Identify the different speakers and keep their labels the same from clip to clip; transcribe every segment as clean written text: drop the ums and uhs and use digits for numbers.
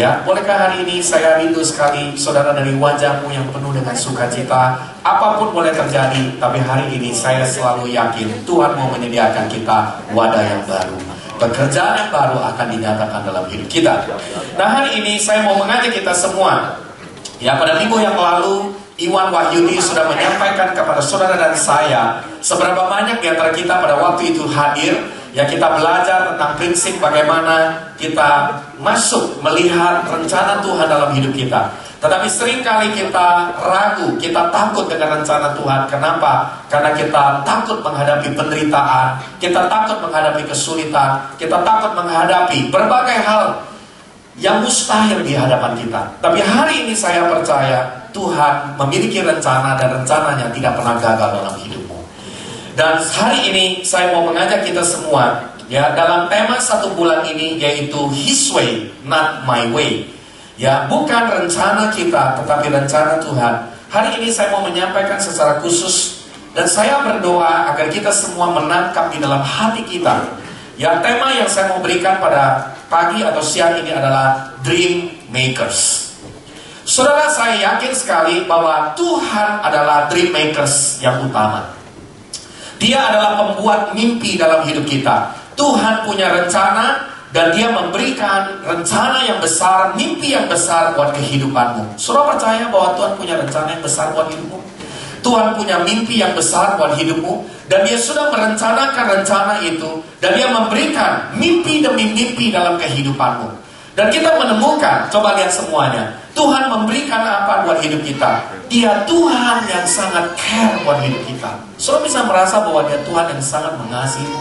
Speaker 1: Ya, bolehkah hari ini saya rindu sekali saudara dari wajahmu yang penuh dengan sukacita. Apapun boleh terjadi, tapi hari ini saya selalu yakin Tuhan mau menyediakan kita wadah yang baru. Pekerjaan yang baru akan dinyatakan dalam hidup kita. Nah, hari ini saya mau mengajak kita semua. Ya, pada minggu yang lalu Iwan Wahyudi sudah menyampaikan kepada saudara dan saya seberapa banyak di antara kita pada waktu itu hadir. Ya, kita belajar tentang prinsip bagaimana kita masuk melihat rencana Tuhan dalam hidup kita. Tetapi seringkali kita ragu, kita takut dengan rencana Tuhan. Kenapa? Karena kita takut menghadapi penderitaan, kita takut menghadapi kesulitan, kita takut menghadapi berbagai hal yang mustahil di hadapan kita. Tapi hari ini saya percaya Tuhan memiliki rencana dan rencananya tidak pernah gagal dalam hidupmu. Dan hari ini saya mau mengajak kita semua ya dalam tema 1 bulan ini, yaitu His way, not my way. Ya, bukan rencana kita tetapi rencana Tuhan. Hari ini saya mau menyampaikan secara khusus dan saya berdoa agar kita semua menangkap di dalam hati kita. Ya, tema yang saya mau berikan pada pagi atau siang ini adalah Dream Makers. Saudara, saya yakin sekali bahwa Tuhan adalah Dream Makers yang utama. Dia adalah pembuat mimpi dalam hidup kita. Tuhan punya rencana dan Dia memberikan rencana yang besar, mimpi yang besar buat kehidupanmu. Saudara percaya bahwa Tuhan punya rencana yang besar buat hidupmu? Tuhan punya mimpi yang besar buat hidupmu, dan Dia sudah merencanakan rencana itu, dan Dia memberikan mimpi demi mimpi dalam kehidupanmu. Dan kita menemukan, coba lihat semuanya, Tuhan memberikan apa buat hidup kita? Dia Tuhan yang sangat care buat hidup kita. Saudara bisa merasa bahwa Dia Tuhan yang sangat mengasihimu.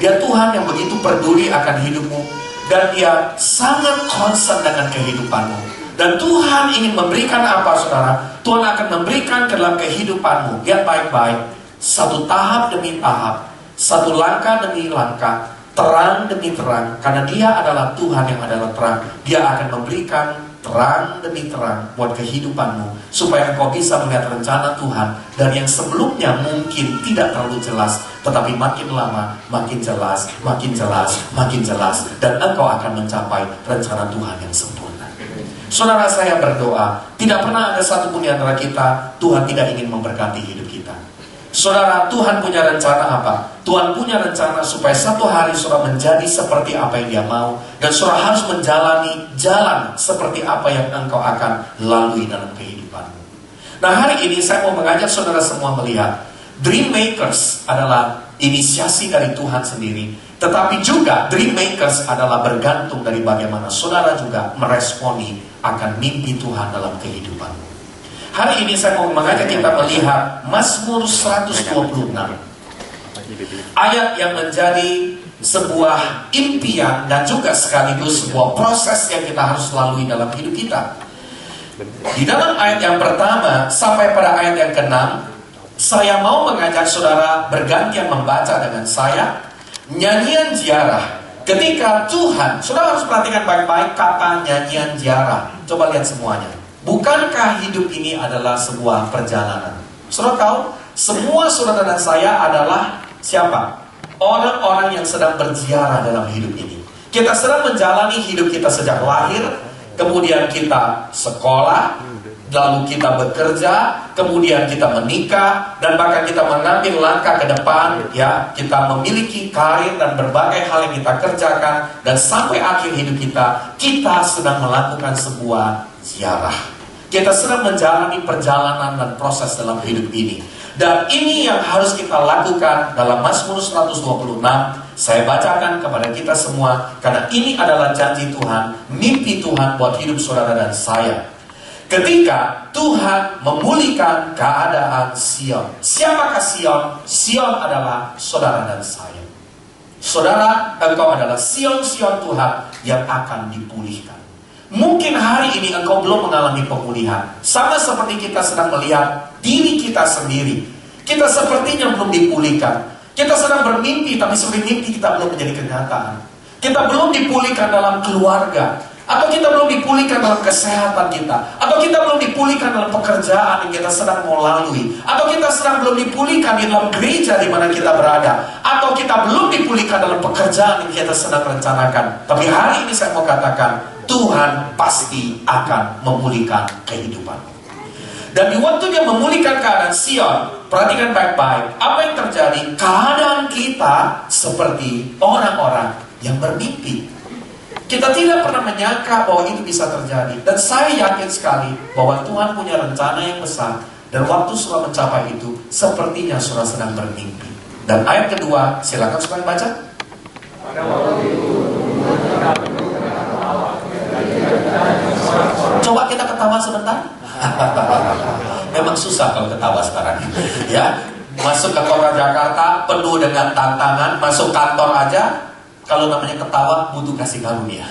Speaker 1: Dia Tuhan yang begitu peduli akan hidupmu, dan Dia sangat concern dengan kehidupanmu. Dan Tuhan ingin memberikan apa, saudara? Tuhan akan memberikan ke dalam kehidupanmu. Lihat baik-baik, satu tahap demi tahap, satu langkah demi langkah, terang demi terang. Karena Dia adalah Tuhan yang adalah terang, Dia akan memberikan terang demi terang buat kehidupanmu, supaya engkau bisa melihat rencana Tuhan. Dan yang sebelumnya mungkin tidak terlalu jelas, tetapi makin lama makin jelas, makin jelas, makin jelas, dan engkau akan mencapai rencana Tuhan yang sempurna. Saudara, saya berdoa tidak pernah ada satupun di antara kita Tuhan tidak ingin memberkati hidup kita. Saudara, Tuhan punya rencana apa? Tuhan punya rencana supaya satu hari saudara menjadi seperti apa yang Dia mau, dan saudara harus menjalani jalan seperti apa yang engkau akan lalui dalam kehidupanmu. Nah, hari ini saya mau mengajak saudara semua melihat Dream Makers adalah inisiasi dari Tuhan sendiri, tetapi juga Dream Makers adalah bergantung dari bagaimana saudara juga meresponi akan mimpi Tuhan dalam kehidupanmu. Hari ini saya mau mengajak kita melihat Mazmur 126, ayat yang menjadi sebuah impian dan juga sekaligus sebuah proses yang kita harus lalui dalam hidup kita. Di dalam ayat yang pertama sampai pada ayat yang ke-6, saya mau mengajak saudara bergantian membaca dengan saya nyanyian ziarah. Ketika Tuhan, saudara harus perhatikan baik-baik kata nyanyian ziarah. Coba lihat semuanya. Bukankah hidup ini adalah sebuah perjalanan? Saudara tahu, semua saudara dan saya adalah siapa? Orang-orang yang sedang berziarah dalam hidup ini. Kita sedang menjalani hidup kita sejak lahir, kemudian kita sekolah, lalu kita bekerja, kemudian kita menikah, dan bahkan kita mengambil langkah ke depan. Ya, kita memiliki karir dan berbagai hal yang kita kerjakan, dan sampai akhir hidup kita, kita sedang melakukan sebuah ziarah. Kita sedang menjalani perjalanan dan proses dalam hidup ini. Dan ini yang harus kita lakukan dalam Mazmur 126. Saya bacakan kepada kita semua, karena ini adalah janji Tuhan, mimpi Tuhan buat hidup saudara dan saya. Ketika Tuhan memulihkan keadaan Sion. Siapakah Sion? Sion adalah saudara dan saya. Saudara, engkau adalah Sion-Sion Tuhan yang akan dipulihkan. Mungkin hari ini engkau belum mengalami pemulihan. Sama seperti kita sedang melihat diri kita sendiri. Kita sepertinya belum dipulihkan. Kita sedang bermimpi, tapi seperti mimpi kita belum menjadi kenyataan. Kita belum dipulihkan dalam keluarga. Atau kita belum dipulihkan dalam kesehatan kita. Atau kita belum dipulihkan dalam pekerjaan yang kita sedang mau lalui. Atau kita sedang belum dipulihkan di dalam gereja di mana kita berada. Atau kita belum dipulihkan dalam pekerjaan yang kita sedang rencanakan. Tapi hari ini saya mau katakan, Tuhan pasti akan memulihkan kehidupanmu. Dan di waktu dia memulihkan keadaan Sion, perhatikan baik-baik, apa yang terjadi? Keadaan kita seperti orang-orang yang bermimpi. Kita tidak pernah menyangka bahwa itu bisa terjadi. Dan saya yakin sekali bahwa Tuhan punya rencana yang besar. Dan waktu sudah mencapai itu, sepertinya sudah sedang bermimpi. Dan ayat kedua, silakan supaya baca. Coba kita ketawa sebentar. Memang susah kalau ketawa sekarang. Ya, masuk ke kota Jakarta penuh dengan tantangan, masuk kantor aja kalau namanya ketawa butuh kasih karunia.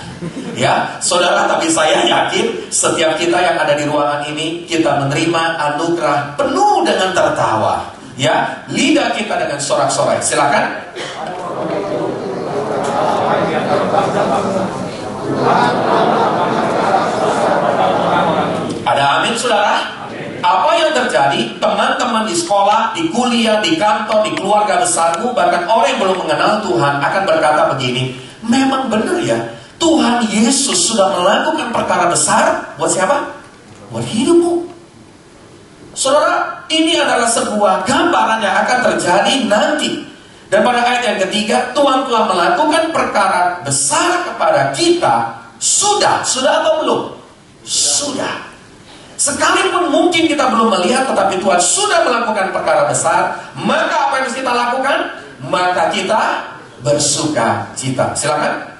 Speaker 1: Ya, saudara, tapi saya yakin setiap kita yang ada di ruangan ini kita menerima anugerah penuh dengan tertawa. Ya, lidah kita dengan sorak-sorai. Silakan. Ada amin, saudara? Apa yang terjadi? Teman-teman di sekolah, di kuliah, di kantor, di keluarga besarmu, bahkan orang yang belum mengenal Tuhan akan berkata begini, memang benar ya, Tuhan Yesus sudah melakukan perkara besar buat siapa? Buat hidupmu. Saudara, ini adalah sebuah gambaran yang akan terjadi nanti. Dan pada ayat yang ketiga, Tuhan telah melakukan perkara besar kepada kita. Sudah atau belum? Sudah. Sekalipun mungkin kita belum melihat, tetapi Tuhan sudah melakukan perkara besar. Maka apa yang harus kita lakukan? Maka kita bersuka cita. Silakan.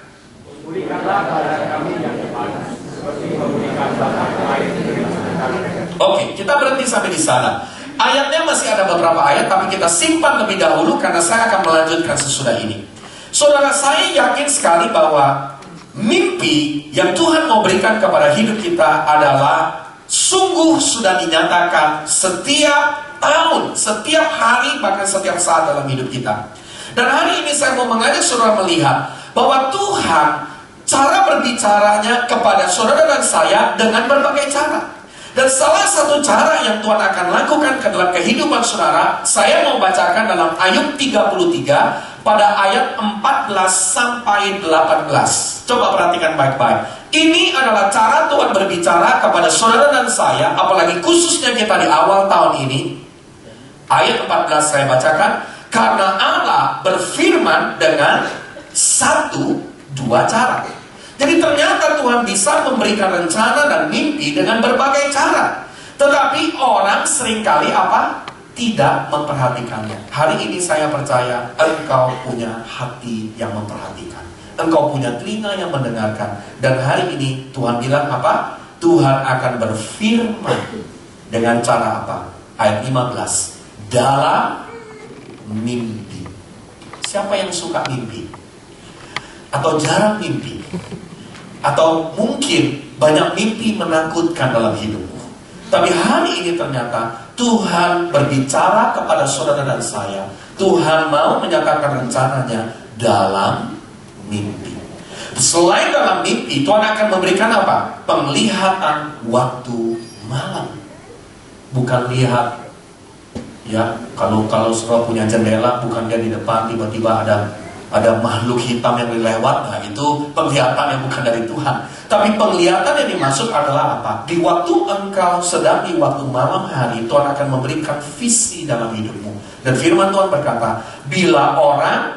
Speaker 1: Oke, kita berhenti sampai di sana. Ayatnya masih ada beberapa ayat, tapi kita simpan lebih dahulu karena saya akan melanjutkan sesudah ini. Saudara, saya yakin sekali bahwa mimpi yang Tuhan mau berikan kepada hidup kita adalah sungguh sudah dinyatakan setiap tahun, setiap hari, bahkan setiap saat dalam hidup kita. Dan hari ini saya mau mengajak saudara melihat bahwa Tuhan cara berbicaranya kepada saudara dan saya dengan berbagai cara. Dan salah satu cara yang Tuhan akan lakukan ke dalam kehidupan saudara, saya mau bacakan dalam Ayub 33 pada ayat 14 sampai 18. Coba perhatikan baik-baik. Ini adalah cara Tuhan berbicara kepada saudara dan saya, apalagi khususnya kita di awal tahun ini. Ayat 14 saya bacakan. Karena Allah berfirman dengan dua cara. Jadi ternyata Tuhan bisa memberikan rencana dan mimpi dengan berbagai cara. Tetapi orang seringkali tidak memperhatikannya. Hari ini saya percaya engkau punya hati yang memperhatikan. Engkau punya telinga yang mendengarkan. Dan hari ini Tuhan bilang apa? Tuhan akan berfirman dengan cara apa? Ayat 15. Dalam mimpi. Siapa yang suka mimpi? Atau jarang mimpi? Atau mungkin banyak mimpi menakutkan dalam hidupmu. Tapi hari ini ternyata Tuhan berbicara kepada saudara dan saya. Tuhan mau menyatakan rencananya dalam mimpi. Selain dalam mimpi, Tuhan akan memberikan apa? Penglihatan waktu malam. Bukan lihat, ya, kalau saudara punya jendela, bukan dia di depan tiba-tiba ada makhluk hitam yang lewat. Nah, itu penglihatan yang bukan dari Tuhan. Tapi penglihatan yang dimaksud adalah apa? Di waktu engkau sedang di waktu malam hari, Tuhan akan memberikan visi dalam hidupmu. Dan firman Tuhan berkata, bila orang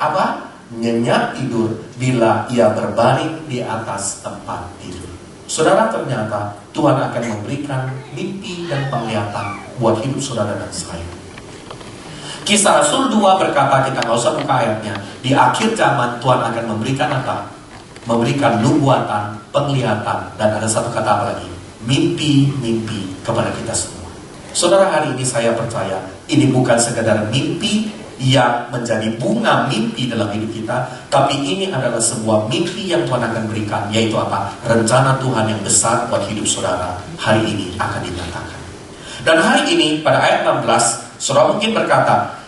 Speaker 1: nyenyak tidur, bila ia berbaring di atas tempat tidur. Saudara, ternyata Tuhan akan memberikan mimpi dan penglihatan buat hidup saudara dan saya. Kisah Rasul 2 berkata, kita nggak usah buka ayatnya, di akhir zaman Tuhan akan memberikan apa? Memberikan nubuatan, penglihatan, dan ada satu kata apa lagi? Mimpi-mimpi kepada kita semua. Saudara, hari ini saya percaya ini bukan sekedar mimpi yang menjadi bunga mimpi dalam hidup kita, tapi ini adalah sebuah mimpi yang Tuhan akan berikan, yaitu apa? Rencana Tuhan yang besar buat hidup saudara hari ini akan dinyatakan. Dan hari ini pada ayat 16, saudara mungkin berkata,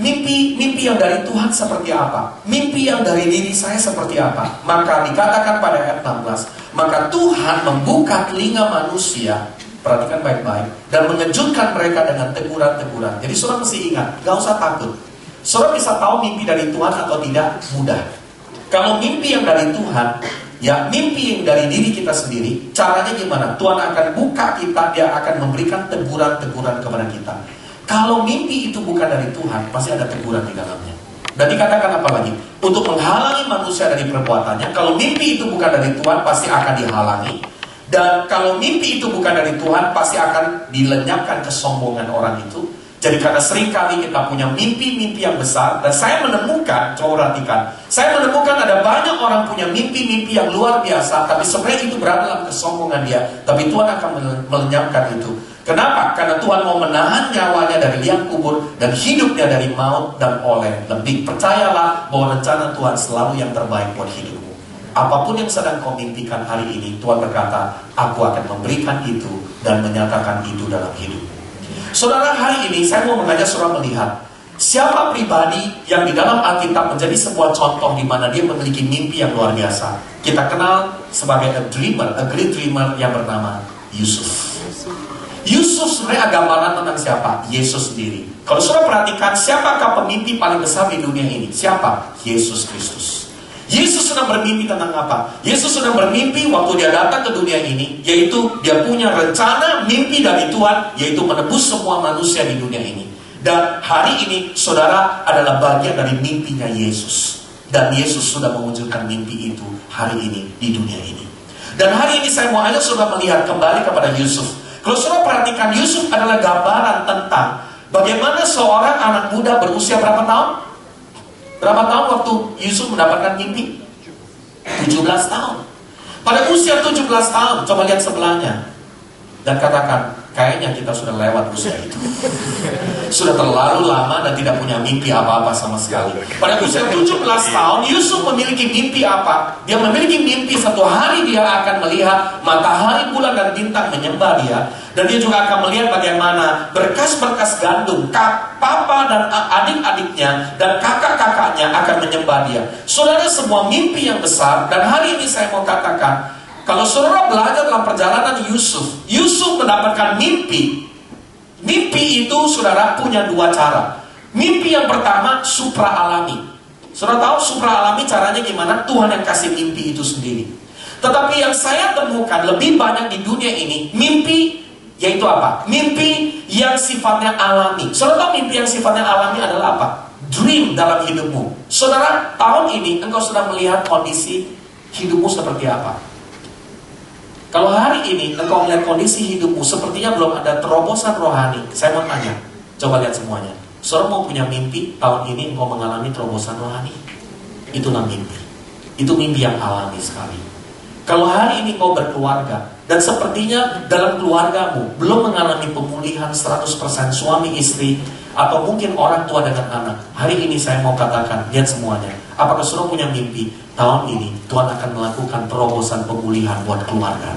Speaker 1: mimpi yang dari Tuhan seperti apa? Mimpi yang dari diri saya seperti apa? Maka dikatakan pada ayat 16, maka Tuhan membuka telinga manusia, perhatikan baik-baik, dan mengejutkan mereka dengan teguran-teguran. Jadi saudara mesti ingat, gak usah takut. Saudara bisa tahu mimpi dari Tuhan atau tidak mudah. Kalau mimpi yang dari Tuhan, Ya, mimpi yang dari diri kita sendiri, caranya gimana? Tuhan akan buka kita, dia akan memberikan teguran-teguran kepada kita. Kalau mimpi itu bukan dari Tuhan, pasti ada teguran di dalamnya. Dan dikatakan apa lagi? Untuk menghalangi manusia dari perbuatannya. Kalau mimpi itu bukan dari Tuhan, pasti akan dihalangi. Dan kalau mimpi itu bukan dari Tuhan, pasti akan dilenyapkan kesombongan orang itu. Jadi karena seringkali kita punya mimpi-mimpi yang besar. Dan saya menemukan, coba perhatikan, saya menemukan ada banyak orang punya mimpi-mimpi yang luar biasa, tapi sebenarnya itu berada dalam kesombongan dia. Tapi Tuhan akan melenyapkan itu. Kenapa? Karena Tuhan mau menahan nyawanya dari liang kubur dan hidupnya dari maut dan oleh lebih. Percayalah bahwa rencana Tuhan selalu yang terbaik buat hidupmu. Apapun yang sedang kau mimpikan hari ini, Tuhan berkata, aku akan memberikan itu dan menyatakan itu dalam hidupmu. Saudara, hari ini saya mau mengajak saudara melihat siapa pribadi yang di dalam Alkitab menjadi sebuah contoh di mana dia memiliki mimpi yang luar biasa. Kita kenal sebagai a great dreamer yang bernama Yusuf. Yusuf sebenarnya gambaran tentang siapa? Yesus sendiri. Kalau saudara perhatikan, siapakah pemimpi paling besar di dunia ini? Siapa? Yesus Kristus. Yesus sedang bermimpi tentang apa? Yesus sedang bermimpi waktu dia datang ke dunia ini, yaitu dia punya rencana mimpi dari Tuhan, yaitu menebus semua manusia di dunia ini. Dan hari ini saudara adalah bagian dari mimpinya Yesus. Dan Yesus sudah mewujudkan mimpi itu hari ini di dunia ini. Dan hari ini saya mau ajak saudara melihat kembali kepada Yusuf. Kalau saudara perhatikan, Yusuf adalah gambaran tentang bagaimana seorang anak muda berusia berapa tahun? Berapa tahun waktu Yusuf mendapatkan mimpi? 17 tahun. Pada usia 17 tahun, coba lihat sebelahnya. Dan katakan, kayaknya kita sudah lewat usia itu. Sudah terlalu lama dan tidak punya mimpi apa-apa sama sekali. Pada usia 17 tahun, Yusuf memiliki mimpi apa? Dia memiliki mimpi satu hari dia akan melihat matahari, bulan, dan bintang menyembah dia. Dan dia juga akan melihat bagaimana berkas-berkas gandum, papa dan adik-adiknya dan kakak-kakaknya akan menyembah dia. Saudara, semua mimpi yang besar. Dan hari ini saya mau katakan, kalau saudara belajar dalam perjalanan Yusuf, Yusuf mendapatkan mimpi. Mimpi itu saudara punya dua cara. Mimpi yang pertama supra alami. Saudara tahu supra alami caranya gimana? Tuhan yang kasih mimpi itu sendiri. Tetapi yang saya temukan lebih banyak di dunia ini, mimpi yaitu apa? Mimpi yang sifatnya alami. Saudara tahu mimpi yang sifatnya alami adalah apa? Dream dalam hidupmu. Saudara, tahun ini engkau sudah melihat kondisi hidupmu seperti apa? Kalau hari ini engkau melihat kondisi hidupmu sepertinya belum ada terobosan rohani, saya mau tanya, coba lihat semuanya. Saudara mau punya mimpi tahun ini engkau mengalami terobosan rohani? Itulah mimpi. Itu mimpi yang alami sekali. Kalau hari ini kau berkeluarga dan sepertinya dalam keluargamu belum mengalami pemulihan 100% suami istri atau mungkin orang tua dengan anak, hari ini saya mau katakan, lihat semuanya. Apakah saudara punya mimpi tahun ini Tuhan akan melakukan terobosan pemulihan buat keluarga?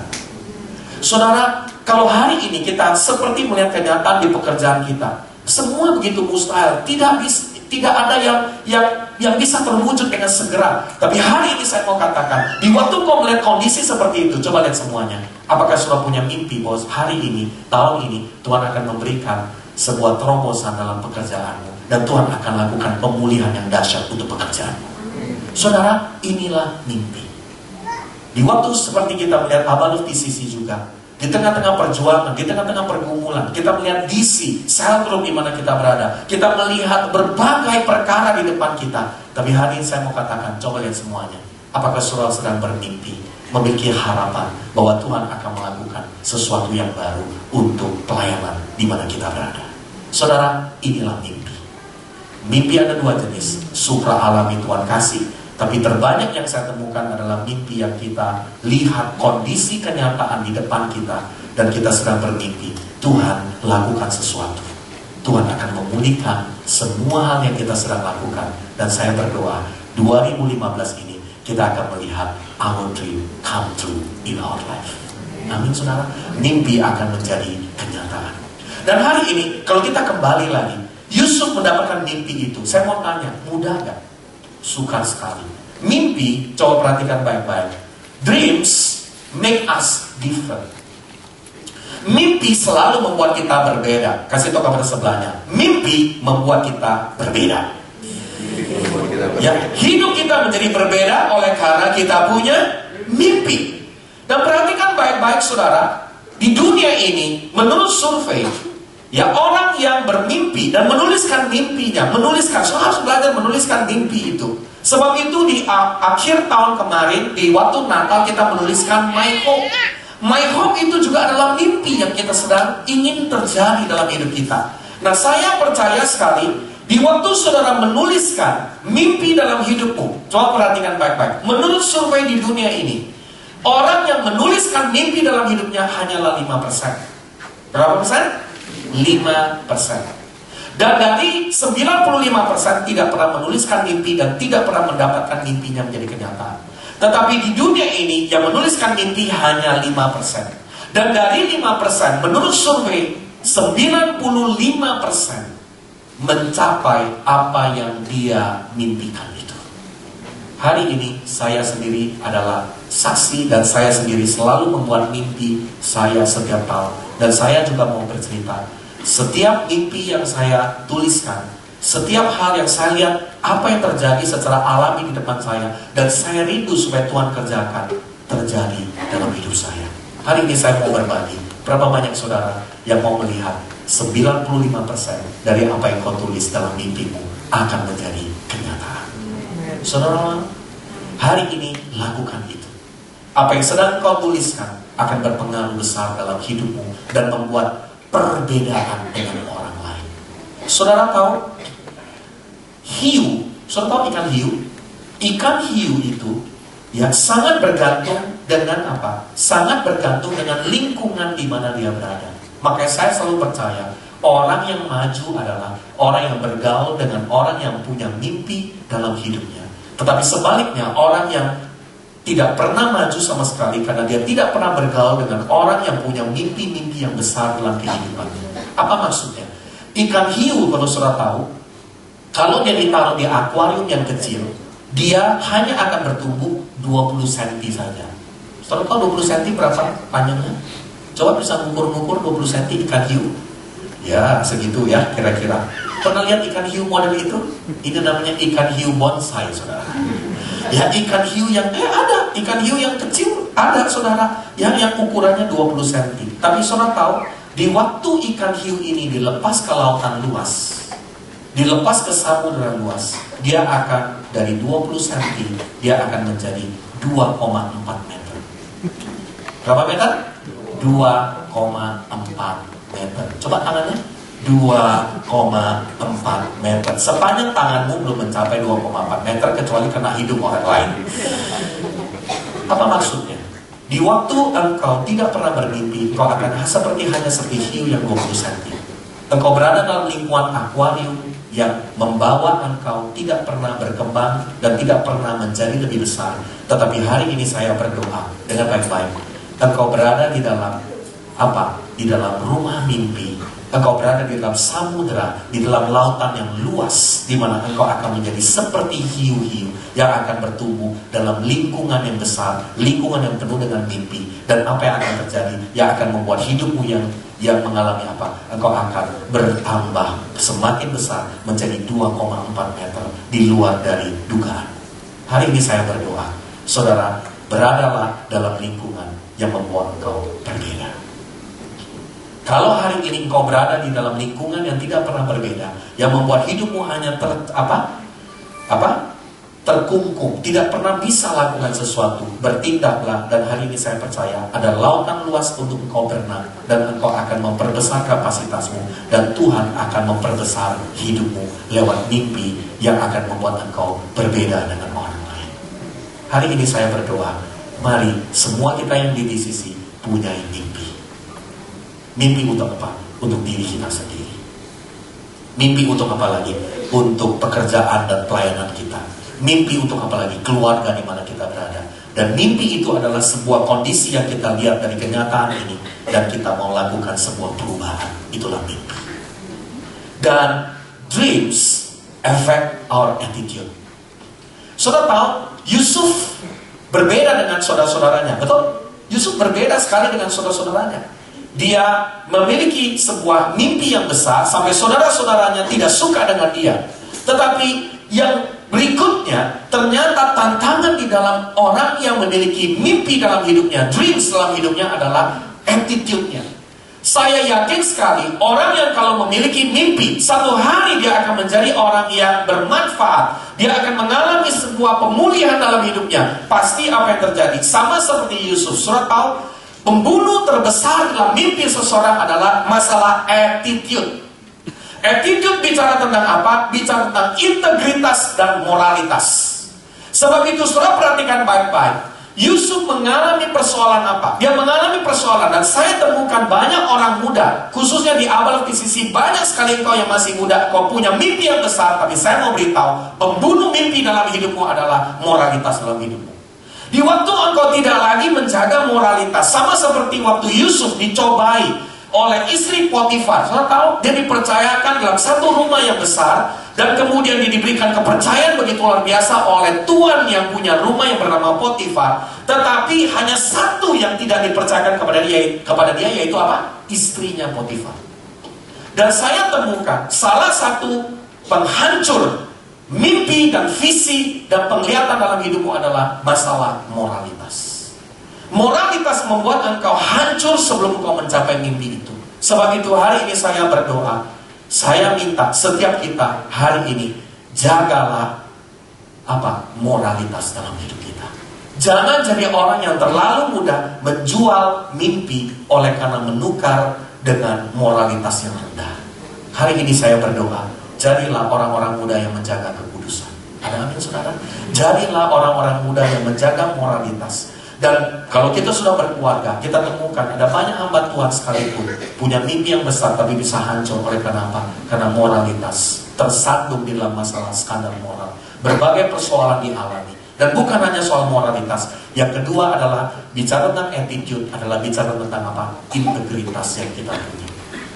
Speaker 1: Saudara, kalau hari ini kita seperti melihat kenyataan di pekerjaan kita, semua begitu mustahil, tidak ada yang bisa terwujud dengan segera. Tapi hari ini saya mau katakan, di waktu kau melihat kondisi seperti itu, coba lihat semuanya. Apakah saudara punya mimpi bahwa hari ini, tahun ini Tuhan akan memberikan sebuah terobosan dalam pekerjaanmu, dan Tuhan akan lakukan pemulihan yang dahsyat untuk pekerjaanmu. Saudara, inilah mimpi. Di waktu seperti kita melihat Abaluf di sisi juga, di tengah-tengah perjuangan, di tengah-tengah pergumulan, kita melihat DC, sel group di mana kita berada, kita melihat berbagai perkara di depan kita. Tapi hari ini saya mau katakan, coba lihat semuanya. Apakah saudara sedang bermimpi, memiliki harapan bahwa Tuhan akan melakukan sesuatu yang baru untuk pelayanan di mana kita berada? Saudara, inilah mimpi. Mimpi ada dua jenis, supra alami Tuhan kasih. Tapi terbanyak yang saya temukan adalah mimpi yang kita lihat kondisi kenyataan di depan kita, dan kita sedang bermimpi, Tuhan lakukan sesuatu. Tuhan akan memulihkan semua hal yang kita sedang lakukan. Dan saya berdoa, 2015 ini kita akan melihat our dream come true in our life. Amin saudara, mimpi akan menjadi kenyataan. Dan hari ini, kalau kita kembali lagi, Yusuf mendapatkan mimpi itu. Saya mau tanya, mudah gak? Sukar sekali. Mimpi, coba perhatikan baik-baik. Dreams make us different. Mimpi selalu membuat kita berbeda. Kasih tahu kepada sebelahnya, mimpi membuat kita berbeda. Ya, hidup kita menjadi berbeda oleh karena kita punya mimpi. Dan perhatikan baik-baik saudara, di dunia ini menurut survei, ya orang yang bermimpi dan menuliskan mimpinya, saudara harus belajar menuliskan mimpi itu. Sebab itu di akhir tahun kemarin, di waktu Natal kita menuliskan My Hope. My Hope itu juga adalah mimpi yang kita sedang ingin terjadi dalam hidup kita. Nah, saya percaya sekali, di waktu saudara menuliskan mimpi dalam hidupmu, coba perhatikan baik-baik. Menurut survei di dunia ini, orang yang menuliskan mimpi dalam hidupnya hanyalah 5%. Berapa persen? 5%. Dan dari 95% tidak pernah menuliskan mimpi dan tidak pernah mendapatkan mimpinya menjadi kenyataan. Tetapi di dunia ini yang menuliskan mimpi hanya 5%. Dan dari 5%, menurut survei 95% mencapai apa yang dia mimpikan itu. Hari ini saya sendiri adalah saksi dan saya sendiri selalu membuat mimpi saya setiap tahun. Dan saya juga mau bercerita, setiap mimpi yang saya tuliskan, setiap hal yang saya lihat, apa yang terjadi secara alami di depan saya, dan saya rindu supaya Tuhan kerjakan, terjadi dalam hidup saya. Hari ini saya mau berbagi, berapa banyak saudara yang mau melihat 95% dari apa yang kau tulis dalam mimpimu akan menjadi kenyataan. Saudara, hari ini lakukan itu. Apa yang sedang kau tuliskan akan berpengaruh besar dalam hidupmu dan membuat perbedaan dengan orang lain. Saudara tahu hiu, saudara tahu ikan hiu? Ikan hiu itu ya sangat bergantung dengan apa? Sangat bergantung dengan lingkungan di mana dia berada. Makanya saya selalu percaya orang yang maju adalah orang yang bergaul dengan orang yang punya mimpi dalam hidupnya. Tetapi sebaliknya orang yang tidak pernah maju sama sekali karena dia tidak pernah bergaul dengan orang yang punya mimpi-mimpi yang besar dalam kehidupannya. Apa maksudnya? Ikan hiu, kalau saudara tahu, kalau dia ditaruh di akuarium yang kecil, dia hanya akan bertumbuh 20 cm saja. Saudara tahu 20 cm berapa panjangnya? Coba bisa ngukur-ngukur 20 cm ikan hiu. Ya, segitu ya kira-kira. Pernah lihat ikan hiu model itu? Ini namanya ikan hiu bonsai, saudara. Ya, ikan hiu yang ada, ikan hiu yang kecil ada, saudara, yang ukurannya 20 cm. Tapi saudara tahu, di waktu ikan hiu ini dilepas ke lautan luas, dilepas ke samudera luas, dia akan dari 20 cm, dia akan menjadi 2,4 meter. Berapa meter? 2,4 meter. Coba tangannya. 2,4 meter. Sepanjang tanganmu belum mencapai 2,4 meter kecuali kena hidung orang lain. Apa maksudnya? Di waktu engkau tidak pernah bermimpi, engkau akan hanya seperti hiu yang 20 cm. Engkau berada dalam lingkungan akuarium yang membawa engkau tidak pernah berkembang dan tidak pernah menjadi lebih besar. Tetapi hari ini saya berdoa dengan baik-baik. Engkau berada di dalam apa? Di dalam rumah mimpi. Engkau berada di dalam samudera, di dalam lautan yang luas, di mana engkau akan menjadi seperti hiu-hiu yang akan bertumbuh dalam lingkungan yang besar, lingkungan yang penuh dengan mimpi. Dan apa yang akan terjadi? Yang akan membuat hidupmu yang mengalami apa? Engkau akan bertambah semakin besar menjadi 2,4 meter di luar dari dugaan. Hari ini saya berdoa, saudara, beradalah dalam lingkungan yang membuat engkau berbeda. Kalau hari ini engkau berada di dalam lingkungan yang tidak pernah berbeda, yang membuat hidupmu hanya terkungkung, tidak pernah bisa lakukan sesuatu, bertindaklah. Dan hari ini saya percaya ada lautan luas untuk engkau berenang, dan engkau akan memperbesar kapasitasmu, dan Tuhan akan memperbesar hidupmu lewat mimpi yang akan membuat engkau berbeda dengan orang lain. Hari ini saya berdoa, mari semua kita yang di sisi punya mimpi. Mimpi untuk apa? Untuk diri kita sendiri. Mimpi untuk apa lagi? Untuk pekerjaan dan pelayanan kita. Mimpi untuk apa lagi? Keluarga di mana kita berada. Dan mimpi itu adalah sebuah kondisi yang kita lihat dari kenyataan ini, dan kita mau lakukan sebuah perubahan. Itulah mimpi. Dan dreams affect our attitude. Saudara tahu, Yusuf berbeda dengan saudara-saudaranya. Betul? Yusuf berbeda sekali dengan saudara-saudaranya. Dia memiliki sebuah mimpi yang besar sampai saudara-saudaranya tidak suka dengan dia. Tetapi yang Berikutnya, ternyata tantangan di dalam orang yang memiliki mimpi dalam hidupnya, dreams dalam hidupnya adalah attitude-nya. Saya yakin sekali, orang yang kalau memiliki mimpi, satu hari dia akan menjadi orang yang bermanfaat. Dia akan mengalami sebuah pemulihan dalam hidupnya. Pasti apa yang terjadi? Sama seperti Yusuf. Saudara tahu, pembunuh terbesar dalam mimpi seseorang adalah masalah attitude. Attitude bicara tentang apa? Bicara tentang integritas dan moralitas. Sebab itu saudara perhatikan baik-baik. Yusuf mengalami persoalan apa? Dia mengalami persoalan, dan saya temukan banyak orang muda, khususnya di awal PCC, banyak sekali kau yang masih muda, kau punya mimpi yang besar, tapi saya mau beritahu, pembunuh mimpi dalam hidupmu adalah moralitas dalam hidupmu. Di waktu engkau tidak lagi menjaga moralitas, sama seperti waktu Yusuf dicobai oleh istri Potifar. Saudara tahu, dia dipercayakan dalam satu rumah yang besar, dan kemudian dia diberikan kepercayaan begitu luar biasa oleh tuan yang punya rumah yang bernama Potifar. Tetapi hanya satu yang tidak dipercayakan kepada dia, yaitu apa? Istrinya Potifar. Dan saya temukan salah satu penghancur mimpi dan visi dan penglihatan dalam hidupmu adalah masalah moralitas. Moralitas membuat engkau hancur sebelum engkau mencapai mimpi itu. Sebab itu hari ini saya berdoa, saya minta setiap kita hari ini jagalah moralitas dalam hidup kita. Jangan jadi orang yang terlalu mudah menjual mimpi oleh karena menukar dengan moralitas yang rendah. Hari ini saya berdoa, jadilah orang-orang muda yang menjaga kekudusan. Ada amin saudara? Jadilah orang-orang muda yang menjaga moralitas. Dan kalau kita sudah berkeluarga, kita temukan ada banyak hamba Tuhan sekalipun punya mimpi yang besar tapi bisa hancur oleh karena apa? Karena moralitas, tersandung di dalam masalah skandal moral. Berbagai persoalan dialami. Dan bukan hanya soal moralitas. Yang kedua adalah bicara tentang attitude, adalah bicara tentang apa? Integritas yang kita punya.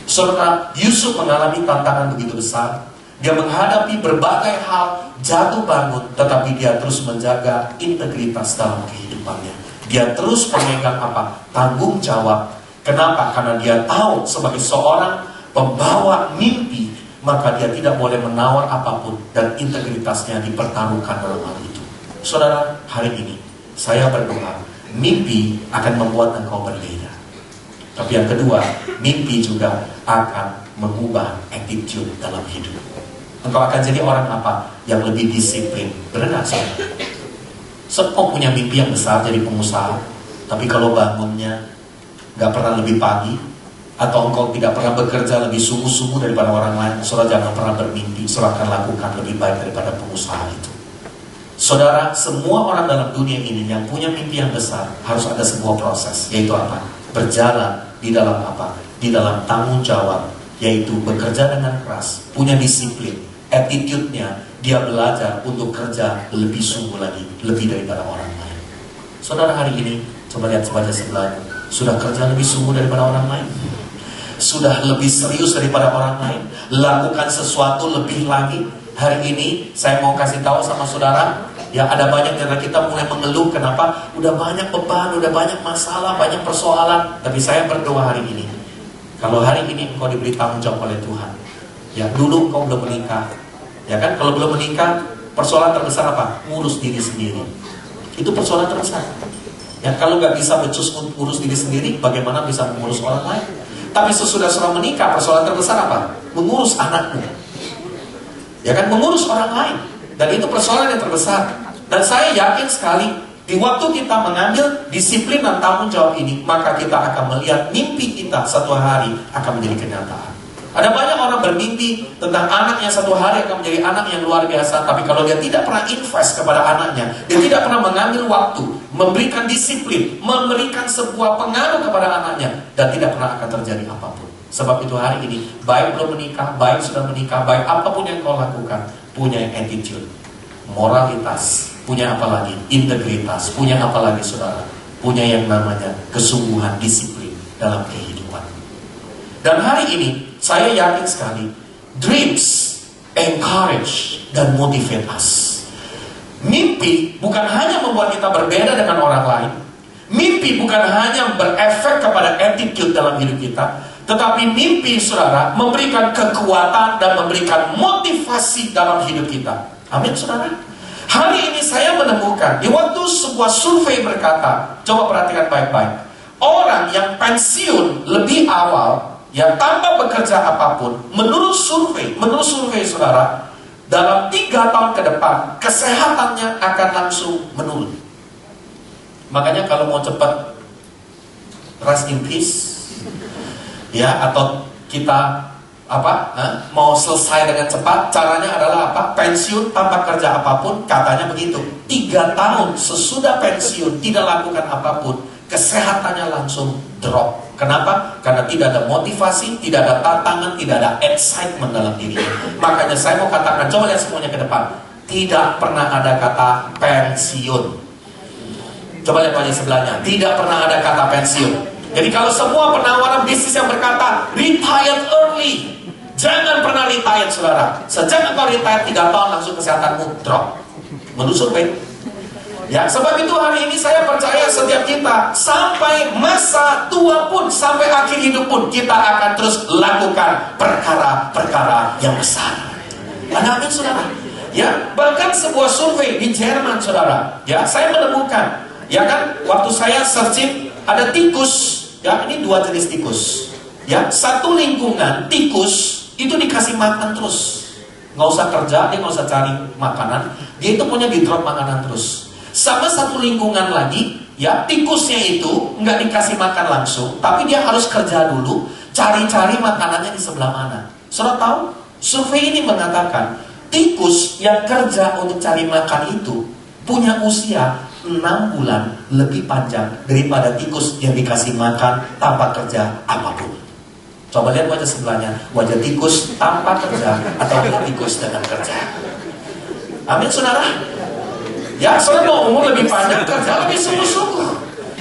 Speaker 1: Saudara, Yusuf mengalami tantangan begitu besar. Dia menghadapi berbagai hal, jatuh bangun, tetapi dia terus menjaga integritas dalam kehidupannya. Dia terus memegang apa? Tanggung jawab. Kenapa? Karena dia tahu sebagai seorang pembawa mimpi, maka dia tidak boleh menawar apapun, dan integritasnya dipertaruhkan dalam hal itu. Saudara, hari ini saya berdoa, mimpi akan membuat engkau berbeda. Tapi yang kedua, mimpi juga akan mengubah attitude dalam hidup. Engkau akan jadi orang apa? Yang lebih disiplin. Benar saudara? Engkau punya mimpi yang besar jadi pengusaha, tapi kalau bangunnya gak pernah lebih pagi, atau engkau tidak pernah bekerja lebih sungguh-sungguh daripada orang lain, saudara jangan pernah bermimpi, saudara akan lakukan lebih baik daripada pengusaha itu. Saudara, semua orang dalam dunia ini yang punya mimpi yang besar harus ada sebuah proses, yaitu apa? Berjalan di dalam apa? Di dalam tanggung jawab, yaitu bekerja dengan keras, punya disiplin, attitude-nya, dia belajar untuk kerja lebih sungguh lagi, lebih daripada orang lain. Saudara, hari ini coba lihat sebelah sebelahnya, sudah kerja lebih sungguh daripada orang lain? Sudah lebih serius daripada orang lain? Lakukan sesuatu lebih lagi? Hari ini saya mau kasih tahu sama saudara, ya ada banyak dari kita mulai mengeluh, kenapa? Udah banyak beban, udah banyak masalah, banyak persoalan. Tapi saya berdoa hari ini, kalau hari ini engkau diberi tanggung jawab oleh Tuhan, ya dulu engkau belum menikah, ya kan? Kalau belum menikah, persoalan terbesar apa? Ngurus diri sendiri. Itu persoalan terbesar. Ya kalau nggak bisa becus ngurus diri sendiri, bagaimana bisa mengurus orang lain? Tapi sesudah menikah, persoalan terbesar apa? Mengurus anakmu. Ya kan, mengurus orang lain. Dan itu persoalan yang terbesar. Dan saya yakin sekali, di waktu kita mengambil disiplin dan tanggung jawab ini, maka kita akan melihat mimpi kita satu hari akan menjadi kenyataan. Ada banyak orang bermimpi tentang anak yang satu hari akan menjadi anak yang luar biasa, tapi kalau dia tidak pernah invest kepada anaknya, dia tidak pernah mengambil waktu, memberikan disiplin, memberikan sebuah pengaruh kepada anaknya, dan tidak pernah akan terjadi apapun. Sebab itu hari ini, baik belum menikah, baik sudah menikah, baik apapun yang kau lakukan, punya attitude, moralitas, punya apa lagi? Integritas, punya apa lagi saudara? Punya yang namanya kesungguhan, disiplin dalam kehidupan. Dan hari ini, saya yakin sekali, dreams, encourage, dan motivate us. Mimpi bukan hanya membuat kita berbeda dengan orang lain. Mimpi bukan hanya berefek kepada attitude dalam hidup kita, tetapi mimpi saudara memberikan kekuatan dan memberikan motivasi dalam hidup kita. Amin, saudara. Hari ini saya menemukan di waktu sebuah survei berkata, coba perhatikan baik-baik, orang yang pensiun lebih awal, yang tanpa bekerja apapun, menurut survei saudara, dalam 3 tahun ke depan kesehatannya akan langsung menurun. Makanya kalau mau cepat rest in peace, ya, atau kita mau selesai dengan cepat, caranya adalah apa? Pensiun tanpa kerja apapun, katanya begitu. 3 tahun sesudah pensiun tidak lakukan apapun, kesehatannya langsung drop. Kenapa? Karena tidak ada motivasi, tidak ada tantangan, tidak ada excitement dalam dirinya. Makanya saya mau katakan, coba lihat semuanya ke depan. Tidak pernah ada kata pensiun. Coba lihat wajah sebelahnya. Tidak pernah ada kata pensiun. Jadi kalau semua penawaran bisnis yang berkata retired early, jangan pernah retired, saudara. Sejak engkau retired 3 tahun langsung kesehatanmu drop. Menurut survei. Ya, sebab itu hari ini saya percaya setiap kita sampai masa tua pun, sampai akhir hidup pun, kita akan terus lakukan perkara-perkara yang besar. Amin, saudara. Ya, bahkan sebuah survei di Jerman, saudara. Ya, saya menemukan, ya kan, waktu saya searching ada tikus. Ya, ini 2 jenis tikus. Ya, satu lingkungan tikus itu dikasih makan terus, nggak usah kerja, dia nggak usah cari makanan, dia itu punya di drop makanan terus. Sama satu lingkungan lagi, ya, tikusnya itu nggak dikasih makan langsung, tapi dia harus kerja dulu, cari-cari makanannya di sebelah mana. Saudara tahu, survei ini mengatakan tikus yang kerja untuk cari makan itu punya usia 6 bulan lebih panjang daripada tikus yang dikasih makan tanpa kerja apapun. Coba lihat wajah sebelahnya, wajah tikus tanpa kerja atau tikus dengan kerja. Amin, saudara. Ya, saudara mau umur lebih panjang, kerja lebih sungguh-sungguh.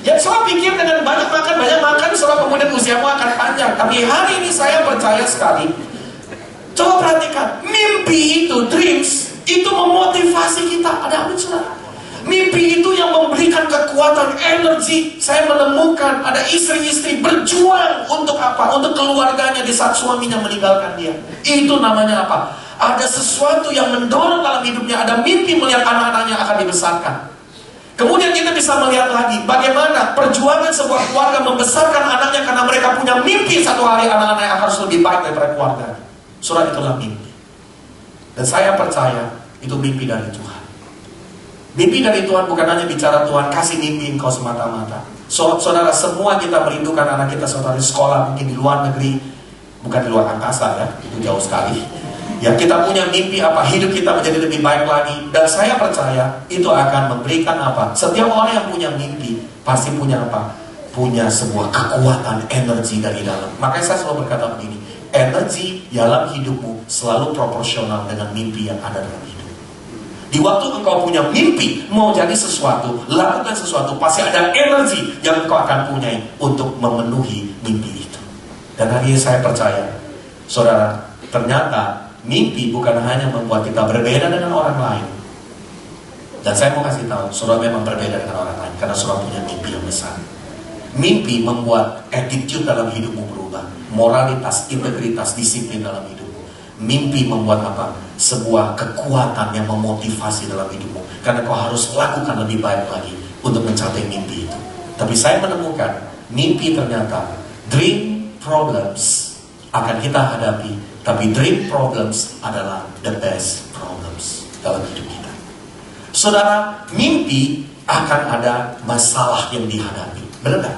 Speaker 1: Ya, saudara pikir dengan banyak makan, saudara kemudian usiamu akan panjang. Tapi hari ini saya percaya sekali. Coba perhatikan, mimpi itu, dreams, itu memotivasi kita. Ada amin, saudara. Mimpi itu yang memberikan kekuatan, energi. Saya menemukan ada istri-istri berjuang untuk apa? Untuk keluarganya di saat suaminya meninggalkan dia. Itu namanya apa? Ada sesuatu yang mendorong dalam hidupnya. Ada mimpi melihat anak-anaknya akan dibesarkan. Kemudian kita bisa melihat lagi bagaimana perjuangan sebuah keluarga membesarkan anaknya karena mereka punya mimpi satu hari anak-anaknya harus lebih baik daripada keluarga. Surah itulah mimpi. Dan saya percaya itu mimpi dari Tuhan. Mimpi dari Tuhan bukan hanya bicara Tuhan kasih mimpi engkau semata-mata. Saudara, semua kita merindukan anak kita saudara di sekolah, mungkin di luar negeri, bukan di luar angkasa ya, itu jauh sekali. Ya, kita punya mimpi apa? Hidup kita menjadi lebih baik lagi. Dan saya percaya itu akan memberikan apa? Setiap orang yang punya mimpi pasti punya apa? Punya sebuah kekuatan, energi dari dalam. Makanya saya selalu berkata begini, energi dalam hidupmu selalu proporsional dengan mimpi yang ada dalam hidup. Di waktu engkau punya mimpi, mau jadi sesuatu, lakukan sesuatu, pasti ada energi yang engkau akan punya untuk memenuhi mimpi itu. Dan hari ini saya percaya, saudara, ternyata mimpi bukan hanya membuat kita berbeda dengan orang lain. Dan saya mau kasih tahu, saudara memang berbeda dengan orang lain karena saudara punya mimpi yang besar. Mimpi membuat attitude dalam hidupmu berubah, moralitas, integritas, disiplin dalam hidupmu. Mimpi membuat apa? Sebuah kekuatan yang memotivasi dalam hidupmu. Karena kau harus lakukan lebih baik lagi untuk mencapai mimpi itu. Tapi saya menemukan, mimpi ternyata dream problems akan kita hadapi. Tapi dream problems adalah the best problems dalam hidup kita. Saudara, mimpi akan ada masalah yang dihadapi. Benar gak?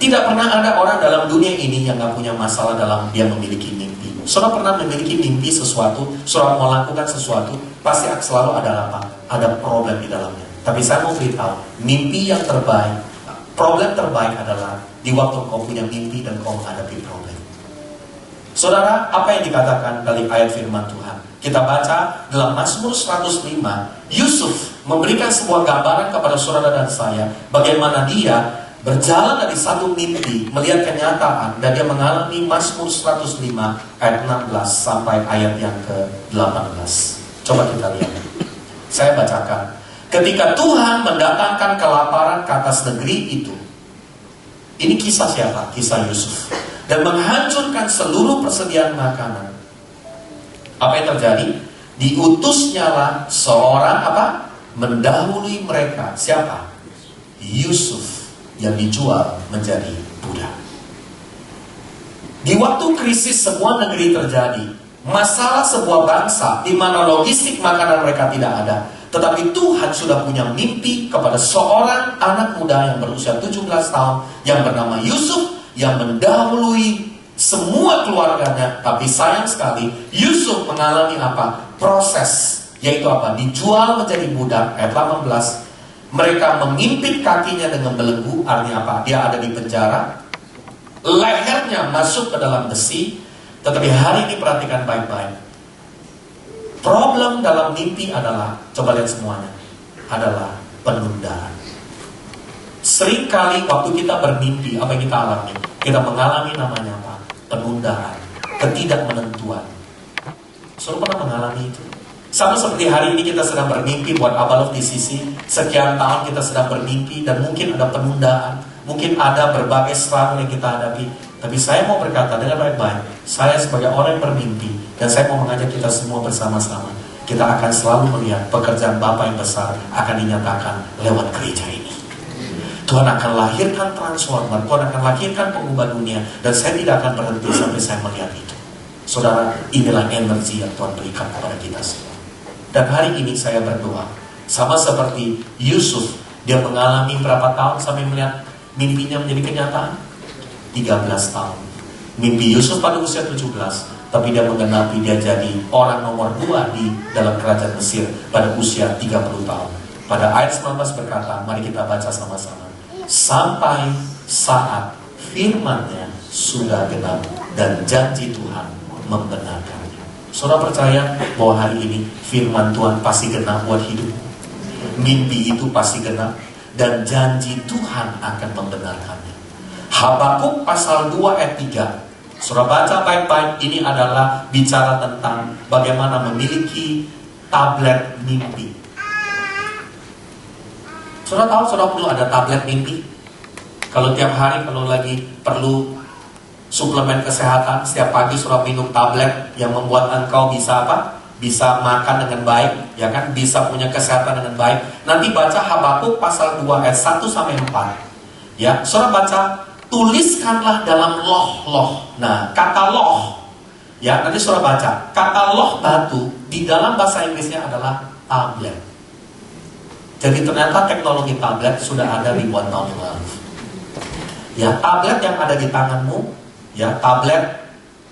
Speaker 1: Tidak pernah ada orang dalam dunia ini yang gak punya masalah dalam dia memiliki mimpi. Saudara pernah memiliki mimpi sesuatu, saudara mau lakukan sesuatu, pasti selalu ada apa? Ada problem di dalamnya. Tapi saya mau beritahu, mimpi yang terbaik, problem terbaik adalah di waktu kau punya mimpi dan kau menghadapi problem. Saudara, apa yang dikatakan dari ayat firman Tuhan? Kita baca dalam Mazmur 105, Yusuf memberikan sebuah gambaran kepada saudara dan saya, bagaimana dia berjalan dari satu mimpi, melihat kenyataan, dan dia mengalami Mazmur 105 ayat 16 sampai ayat yang ke-18. Coba kita lihat. Saya bacakan. Ketika Tuhan mendatangkan kelaparan ke atas negeri itu. Ini kisah siapa? Kisah Yusuf. Dan menghancurkan seluruh persediaan makanan. Apa yang terjadi? Diutusnyalah seorang apa? Mendahului mereka. Siapa? Yusuf yang dijual menjadi budak. Di waktu krisis sebuah negeri terjadi, masalah sebuah bangsa di mana logistik makanan mereka tidak ada, tetapi Tuhan sudah punya mimpi kepada seorang anak muda yang berusia 17 tahun yang bernama Yusuf, yang mendahului semua keluarganya. Tapi sayang sekali, Yusuf mengalami apa? Proses, yaitu apa? Dijual menjadi budak. Ayat 18, mereka mengimpit kakinya dengan belenggu. Artinya apa? Dia ada di penjara, lehernya masuk ke dalam besi. Tetapi hari ini perhatikan baik-baik. Problem dalam mimpi adalah, coba lihat semuanya, adalah penundaan. Seringkali waktu kita bermimpi, apa yang kita alami? Kita mengalami namanya apa? Penundaan, ketidakmenentuan. Saudara pernah mengalami itu? Sama seperti hari ini kita sedang bermimpi buat Abalov di sisi. Sekian tahun kita sedang bermimpi dan mungkin ada penundaan, mungkin ada berbagai serangan yang kita hadapi. Tapi saya mau berkata dengan baik-baik, saya sebagai orang yang bermimpi, dan saya mau mengajak kita semua bersama-sama, kita akan selalu melihat pekerjaan Bapa yang besar akan dinyatakan lewat gereja ini. Tuhan akan lahirkan transformer, Tuhan akan lahirkan pengubah dunia, dan saya tidak akan berhenti sampai saya melihat itu. Saudara, inilah energi yang Tuhan berikan kepada kita semua. Dan hari ini saya berdoa, sama seperti Yusuf, dia mengalami berapa tahun sampai melihat mimpinya menjadi kenyataan? 13 tahun. Mimpi Yusuf pada usia 17, tapi dia menggenapi, dia jadi orang nomor 2 di dalam kerajaan Mesir pada usia 30 tahun. Pada ayat 19 berkata, mari kita baca sama-sama. Sampai saat firman-Nya sudah genap dan janji Tuhan membenarkannya. Saudara percaya bahwa hari ini firman Tuhan pasti genap buat hidup. Mimpi itu pasti genap dan janji Tuhan akan membenarkannya. Habakuk pasal 2 ayat 3. Saudara baca baik-baik, ini adalah bicara tentang bagaimana memiliki tablet mimpi. Saudara tahu, saudara perlu ada tablet mimpi. Kalau tiap hari, kalau lagi perlu suplemen kesehatan, setiap pagi saudara minum tablet yang membuat engkau bisa apa? Bisa makan dengan baik, ya kan? Bisa punya kesehatan dengan baik. Nanti baca Habakuk pasal 2 ayat 1 sampai 4. Ya, saudara baca, tuliskanlah dalam loh-loh. Nah, kata loh, ya nanti saudara baca, kata loh batu di dalam bahasa Inggrisnya adalah tablet. Jadi ternyata teknologi tablet sudah ada ribuan tahun yang lalu. Ya, tablet yang ada di tanganmu, ya tablet,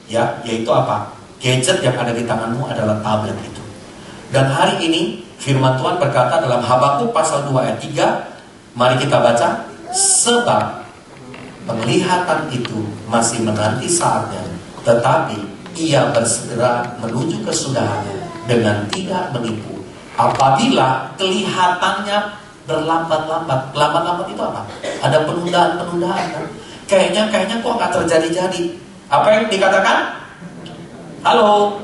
Speaker 1: ya yaitu apa? Gadget yang ada di tanganmu adalah tablet itu. Dan hari ini firman Tuhan berkata dalam Habakuk pasal 2 ayat 3, mari kita baca, sebab penglihatan itu masih menanti saatnya, tetapi ia bersegera menuju kesudahannya dengan tidak menipu. Apabila kelihatannya berlambat-lambat. Lambat-lambat itu apa? Ada penundaan-penundaan kan? Kayaknya kok gak terjadi-jadi. Apa yang dikatakan? Halo,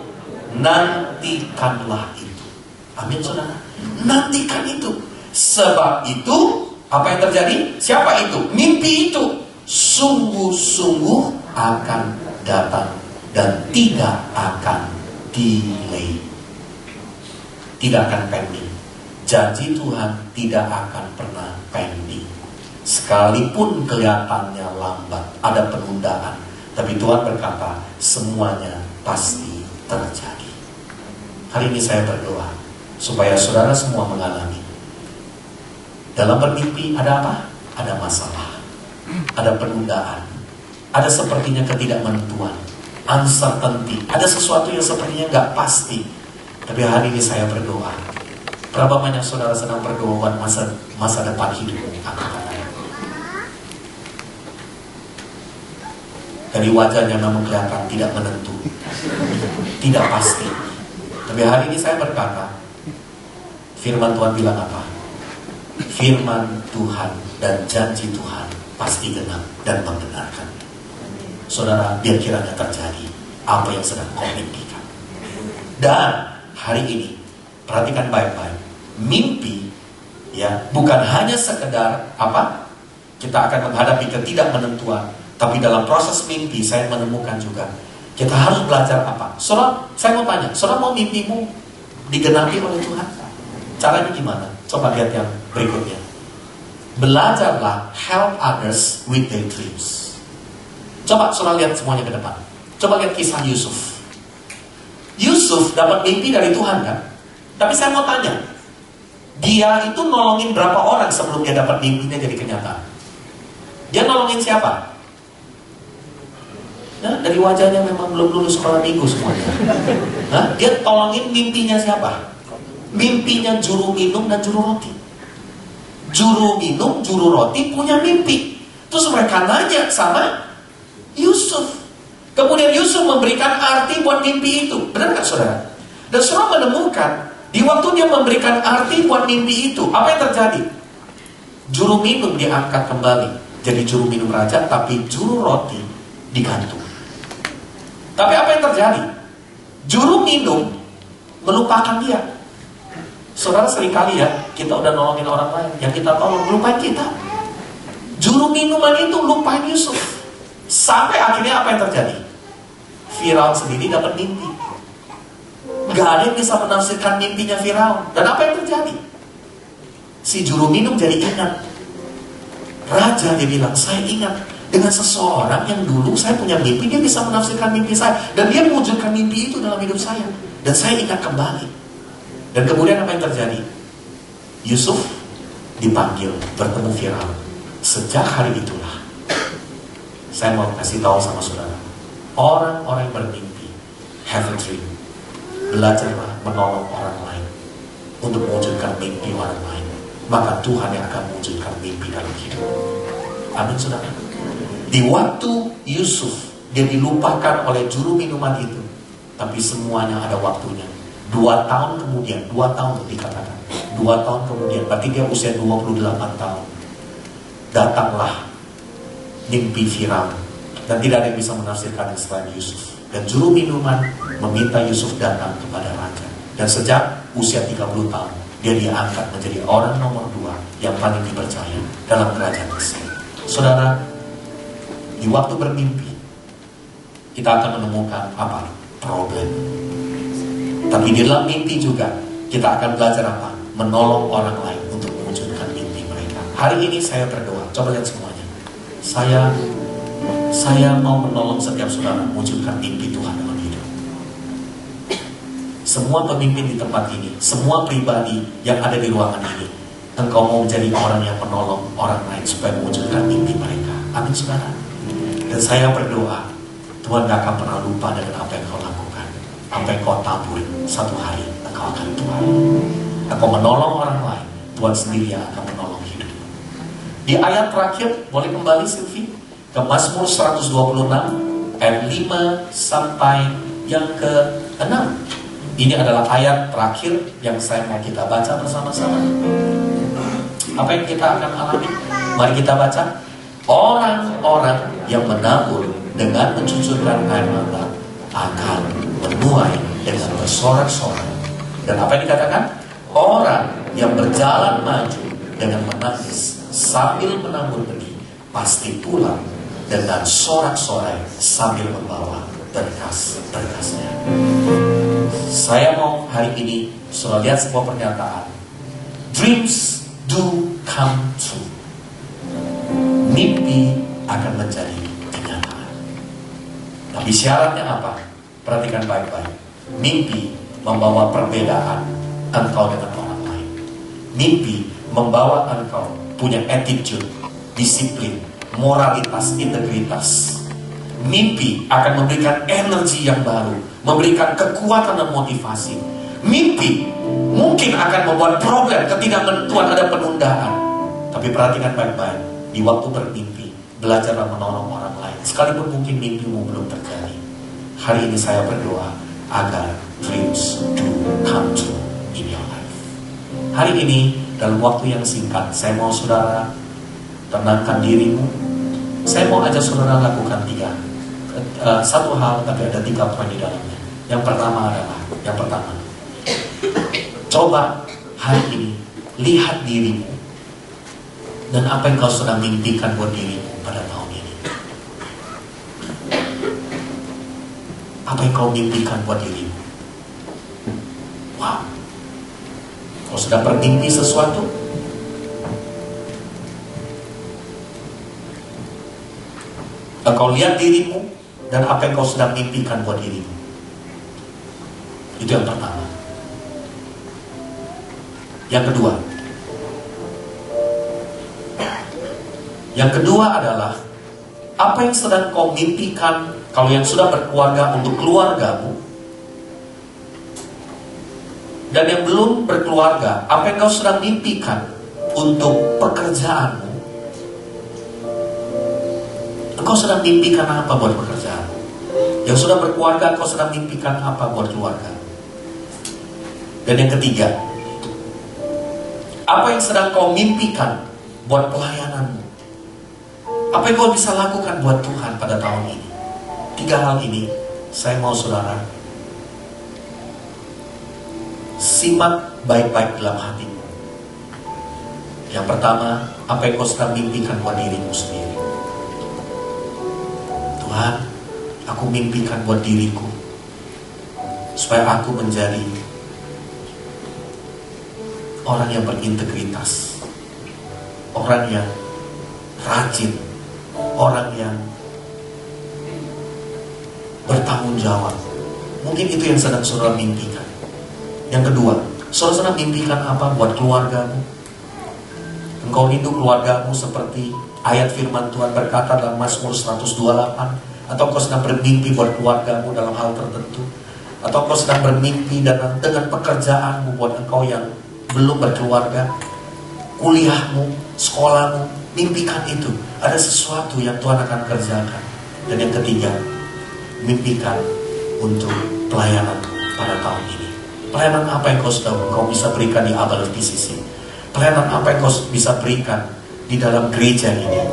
Speaker 1: nantikanlah itu. Amin saudara. Nantikan itu. Sebab itu, apa yang terjadi? Siapa itu? Mimpi itu sungguh-sungguh akan datang dan tidak akan delay. Tidak akan pending. Janji Tuhan tidak akan pernah pending. Sekalipun kelihatannya lambat, ada penundaan, tapi Tuhan berkata semuanya pasti terjadi. Hari ini saya berdoa supaya saudara semua mengalami. Dalam bermimpi ada apa? Ada masalah, ada penundaan, ada sepertinya ketidakmenentuan, uncertainty, ada sesuatu yang sepertinya nggak pasti. Tapi hari ini saya berdoa, berapa banyak saudara sedang berdoa buat masa depan hidupmu? Dari wajahnya memang kelihatan tidak menentu, tidak pasti. Tapi hari ini saya berkata, firman Tuhan bilang apa? Firman Tuhan dan janji Tuhan pasti genap dan membenarkan. Saudara, biar kiranya terjadi apa yang sedang kau mimpikan. Dan hari ini, perhatikan baik-baik. Mimpi, ya, bukan hanya sekedar apa? Kita akan menghadapi ketidakmenentuan, tapi dalam proses mimpi saya menemukan juga kita harus belajar apa? Saudara, saya mau tanya, saudara mau mimpimu digenapi oleh Tuhan. Caranya gimana? Coba lihat yang berikutnya. Belajarlah help others with their dreams. Coba saudara lihat semuanya ke depan. Coba lihat kisah Yusuf. Yusuf dapat mimpi dari Tuhan kan? Tapi saya mau tanya, dia itu nolongin berapa orang sebelum dia dapat mimpinya jadi kenyataan? Dia nolongin siapa? Nah, dari wajahnya memang belum lulus sekolah minggu semuanya. Nah, dia tolongin mimpinya siapa? Mimpinya juru minum dan juru roti. Juru minum, juru roti punya mimpi. Terus mereka nanya sama Yusuf. Kemudian Yusuf memberikan arti buat mimpi itu. Benar nggak saudara? Dan saudara menemukan, di waktu dia memberikan arti buat mimpi itu, apa yang terjadi? Juru minum diangkat kembali jadi juru minum raja, tapi juru roti digantung. Tapi apa yang terjadi? Juru minum melupakan dia. Saudara seringkali ya, kita udah nolongin orang lain, yang kita tolong lupain kita. Juru minuman itu lupain Yusuf. Sampai akhirnya apa yang terjadi? Firaun sendiri dapat mimpi. Gak ada yang bisa menafsirkan mimpinya Firaun. Dan apa yang terjadi? Si juru minum jadi ingat. Raja dia bilang, saya ingat dengan seseorang yang dulu saya punya mimpi, dia bisa menafsirkan mimpi saya. Dan dia mewujudkan mimpi itu dalam hidup saya. Dan saya ingat kembali. Dan kemudian apa yang terjadi? Yusuf dipanggil bertemu Firaun. Sejak hari itulah, saya mau kasih tahu sama saudara, orang-orang yang bermimpi, have a dream. Belajarlah menolong orang lain untuk mewujudkan mimpi orang lain. Maka Tuhan yang akan mewujudkan mimpi dalam hidup. Amin saudara. Di waktu Yusuf, dia dilupakan oleh juru minuman itu, tapi semuanya ada waktunya. 2 tahun kemudian, 2 tahun dikatakan, 2 tahun kemudian, berarti dia usia 28 tahun. Datanglah mimpi Firaun, dan tidak ada yang bisa menafsirkan selain Yusuf. Dan juru minuman meminta Yusuf datang kepada raja. Dan sejak usia 30 tahun, dia diangkat menjadi orang nomor 2 yang paling dipercaya dalam kerajaan Mesir. Saudara, di waktu bermimpi, kita akan menemukan apa? Problem. Tapi di dalam mimpi juga, kita akan belajar apa? Menolong orang lain untuk mewujudkan mimpi mereka. Hari ini saya berdoa, coba lihat semuanya. Saya mau menolong setiap saudara mewujudkan mimpi Tuhan dalam hidup. Semua pemimpin di tempat ini, semua pribadi yang ada di ruangan ini, engkau mau menjadi orang yang menolong orang lain supaya mewujudkan mimpi mereka. Amin saudara. Dan saya berdoa, Tuhan gak akan pernah lupa dengan apa yang kau lakukan. Apa yang kau tabur, satu hari engkau akan Tuhan. Engkau menolong orang lain, Tuhan sendiri yang akan menolong hidup. Di ayat terakhir, boleh kembali Silvi ke Mazmur 126 ayat 5 sampai yang ke-6. Ini adalah ayat terakhir yang saya mau kita baca bersama-sama. Apa yang kita akan alami? Mari kita baca. Orang-orang yang menabur dengan mencucurkan air mata akan menuai dengan bersorak-sorai. Dan apa yang dikatakan? Orang yang berjalan maju dengan menangis sambil menabur benih pasti pulang dengan sorak-sorai sambil membawa berkas-berkasnya. Saya mau hari ini sudah lihat sebuah pernyataan. Dreams do come true. Mimpi akan menjadi kenyataan. Tapi syaratnya apa? Perhatikan baik-baik. Mimpi membawa perbedaan engkau dengan orang lain. Mimpi membawa engkau punya attitude, disiplin, moralitas, integritas. Mimpi akan memberikan energi yang baru, memberikan kekuatan dan motivasi. Mimpi mungkin akan membuat problem ketika Tuhan ada penundaan. Tapi perhatikan baik-baik. Di waktu bermimpi, belajarlah menolong orang lain. Sekalipun mungkin mimpimu belum terjadi. Hari ini saya berdoa agar dreams do come true in your life. Hari ini dalam waktu yang singkat, saya mau saudara tenangkan dirimu. Saya mau ajak saudara lakukan satu hal, tapi ada 3 poin di dalamnya. Yang pertama adalah, coba hari ini lihat dirimu dan apa yang kau sedang mimpikan buat dirimu pada tahun ini. Apa yang kau mimpikan buat dirimu? Wow. Kau sedang bermimpi sesuatu? Engkau lihat dirimu dan apa yang kau sedang mimpikan buat dirimu. Itu yang pertama. Yang kedua adalah apa yang sedang kau mimpikan kalau yang sudah berkeluarga untuk keluargamu, dan yang belum berkeluarga, apa yang kau sedang mimpikan untuk pekerjaanmu. Engkau sedang mimpikan apa buat pekerjaan? Yang sudah berkeluarga, engkau sedang mimpikan apa buat keluarga? Dan yang ketiga, apa yang sedang kau mimpikan buat pelayananmu? Apa yang kau bisa lakukan buat Tuhan pada tahun ini? 3 hal ini, saya mau saudara simak baik-baik dalam hatimu. Yang pertama, apa yang kau sedang mimpikan buat dirimu sendiri? Tuhan, aku mimpikan buat diriku supaya aku menjadi orang yang berintegritas, orang yang rajin, orang yang bertanggung jawab. Mungkin itu yang sedang saudara mimpikan. Yang kedua, saudara sedang mimpikan apa buat keluargamu? Engkau rindu keluargamu seperti ayat firman Tuhan berkata dalam Mazmur 128, atau engkau sedang bermimpi buat keluargamu dalam hal tertentu, atau engkau sedang bermimpi dengan pekerjaanmu buat engkau yang belum berkeluarga, kuliahmu, sekolahmu, mimpikan itu. Ada sesuatu yang Tuhan akan kerjakan. Dan yang ketiga, mimpikan untuk pelayanan pada tahun ini. Pelayanan apa yang kau bisa berikan di Abal PCC? Pelayanan apa yang kau bisa berikan di dalam gereja ini?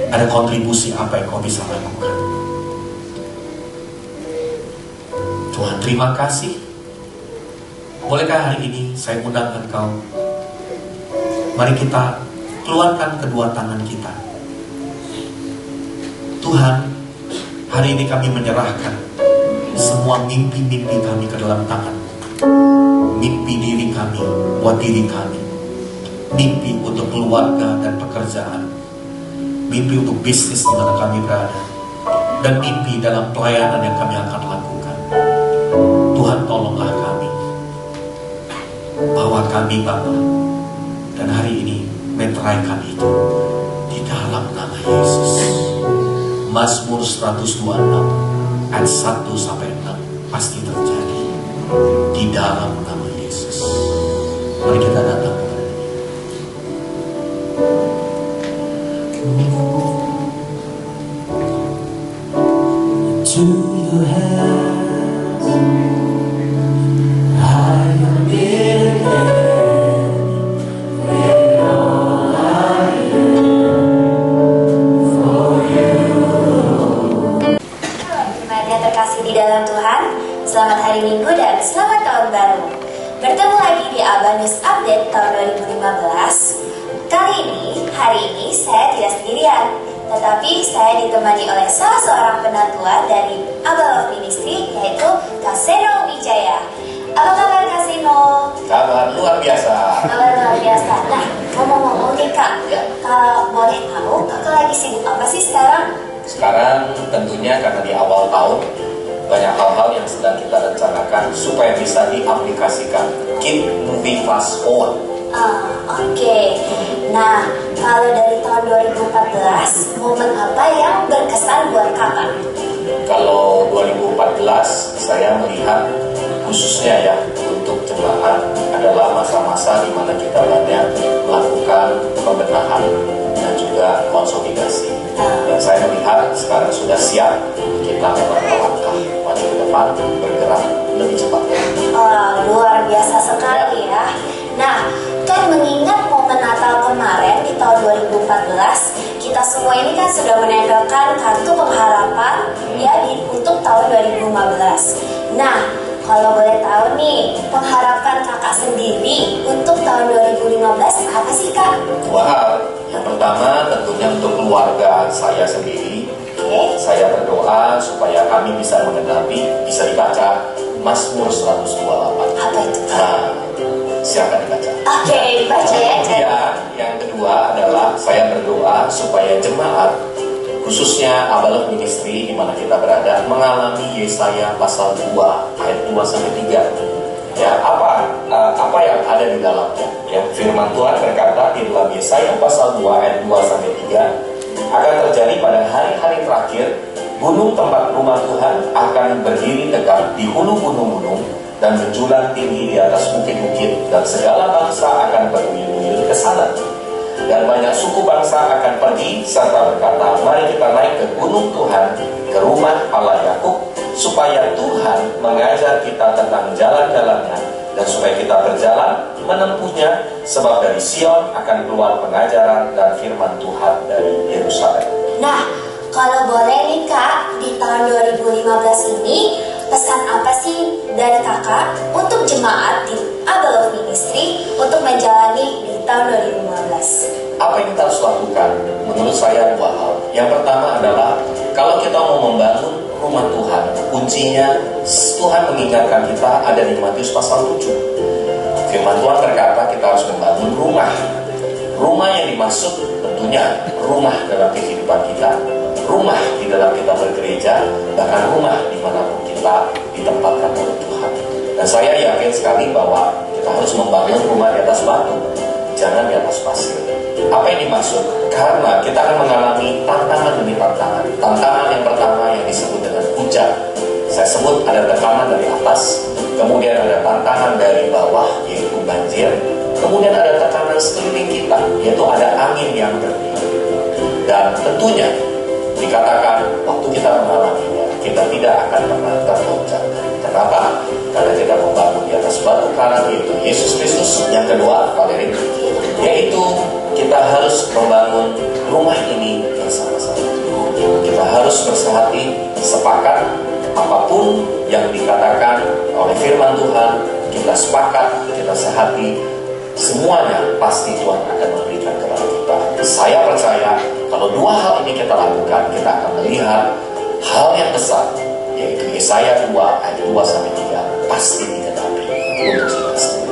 Speaker 1: Ada kontribusi apa yang kau bisa lakukan? Tuhan, terima kasih. Bolehkah hari ini saya undang engkau? Mari kita keluarkan kedua tangan kita. Tuhan, hari ini kami menyerahkan semua mimpi-mimpi kami ke dalam tangan. Mimpi diri kami, buat diri kami. Mimpi untuk keluarga dan pekerjaan. Mimpi untuk bisnis di mana kami berada. Dan mimpi dalam pelayanan yang kami akan lakukan. Tuhan, tolonglah kami. Bawa kami Bapa. Dan hari ini meteraikan itu di dalam nama Yesus. Mazmur 126 ayat 1-6 pasti terjadi di dalam nama Yesus. Mari kita datang kepada Dia. To your hands I am in with all I am for you.
Speaker 2: Jemaat yang terkasih di dalam Tuhan, selamat hari Minggu dan selamat tahun baru. Bertemu lagi di Abal News Update tahun 2015. Hari ini saya tidak sendirian, tetapi saya ditemani oleh salah seorang penatua dari Abal of Ministry, yaitu Kak Seno Wijaya. Apa kabar Kak Seno?
Speaker 1: Kabar luar biasa.
Speaker 2: Kabar luar biasa. Nah, ngomong-ngomong nih Kak, kalau boleh tahu, Kakak lagi sibuk apa sih sekarang?
Speaker 1: Sekarang tentunya karena di awal tahun banyak hal-hal yang sedang kita rencanakan supaya bisa diaplikasikan. Keep moving fast forward.
Speaker 2: Oke. Nah, kalau dari tahun 2014, momen apa yang berkesan buat Kakak?
Speaker 1: Kalau 2014 saya melihat khususnya ya untuk jemaat adalah masa-masa di mana kita banyak melakukan pembenahan dan juga konsolidasi. Dan saya melihat sekarang sudah siap kita melangkah pada ke depan bergerak lebih cepat.
Speaker 2: Luar biasa sekali ya. Nah, kan mengingat momen Natal kemarin di tahun 2014, kita semua ini kan sudah menempelkan kartu pengharapan ya untuk tahun 2015. Nah, kalau boleh tahu nih, pengharapan Kakak sendiri untuk tahun 2015 apa sih Kak?
Speaker 1: Dua hal. Yang pertama tentunya untuk keluarga saya sendiri. Saya berdoa supaya kami bisa mengenapi, bisa dibaca Mazmur 128.
Speaker 2: Apa itu Kak?
Speaker 1: Nah, Silakan dibaca.
Speaker 2: Oke, baca ya.
Speaker 1: Kemudian yang kedua adalah saya berdoa supaya jemaat, khususnya Abalok Ministry di mana kita berada, mengalami Yesaya pasal 2 ayat 2 sampai 3. Ya, apa yang ada di dalamnya? Ya, firman Tuhan berkata di dalam Yesaya pasal 2 ayat 2 sampai 3, akan terjadi pada hari-hari terakhir, gunung tempat rumah Tuhan akan berdiri tegak di hulu gunung-gunung dan menjulang tinggi di atas bukit-bukit, dan segala bangsa akan berduyun-duyun ke sana. Dan banyak suku bangsa akan pergi serta berkata, mari kita naik ke gunung Tuhan, ke rumah Allah Yakub, supaya Tuhan mengajar kita tentang jalan-jalannya, dan supaya kita berjalan menempuhnya, sebab dari Sion akan keluar pengajaran dan firman Tuhan dari Yerusalem.
Speaker 2: Nah, kalau boleh nih Kak, di tahun 2015 ini, pesan apa sih dari Kakak untuk jemaat di Abalok Ministry untuk menjalani di tahun 2015?
Speaker 1: Apa yang kita harus lakukan? Menurut saya dua hal. Yang pertama adalah kalau kita mau membangun rumah Tuhan, kuncinya Tuhan mengingatkan kita ada di Matius pasal 7. Firman Tuhan berkata kita harus membangun rumah. Rumah yang dimaksud tentunya rumah dalam kehidupan kita, rumah di dalam kita bergereja, bahkan rumah dimanapun kita ditempatkan oleh Tuhan. Dan saya yakin sekali bahwa kita harus membangun rumah di atas batu, jangan di atas pasir. Apa yang dimaksud? Karena kita akan mengalami tantangan demi tantangan. Tantangan yang pertama yang disebut dengan hujan. Saya sebut ada tekanan dari atas, kemudian ada tantangan dari bawah, yaitu banjir. Kemudian ada tekanan sekeliling kita, yaitu ada angin yang bertiup. Dan tentunya dikatakan waktu kita mengalaminya, kita tidak akan pernah tergoncang. Kenapa? Karena kita membangun di atas batu karang, yaitu Yesus Kristus. Yang kedua, Valerie, yaitu kita harus membangun rumah ini bersama-sama. Kita harus bersehati, sepakat, apapun yang dikatakan oleh firman Tuhan, kita sepakat, kita sehati, semuanya pasti Tuhan akan memberikan kepada kita. Saya percaya kalau dua hal ini kita lakukan, kita akan melihat hal yang besar, yaitu Yesaya 2 ayat 2 sampai 3 pasti dikenapi untuk kita sendiri.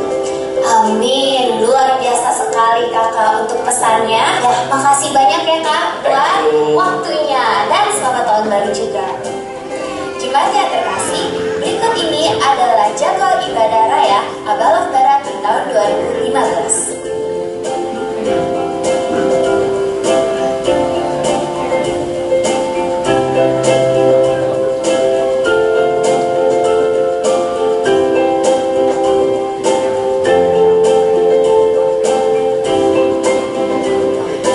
Speaker 2: Amin, luar biasa sekali Kakak untuk pesannya. Ya, makasih banyak ya Kak buat waktunya, dan selamat tahun baru juga. Jemaat yang terkasih, berikut ini adalah jadwal ibadah raya Abalok Barat di tahun 2015.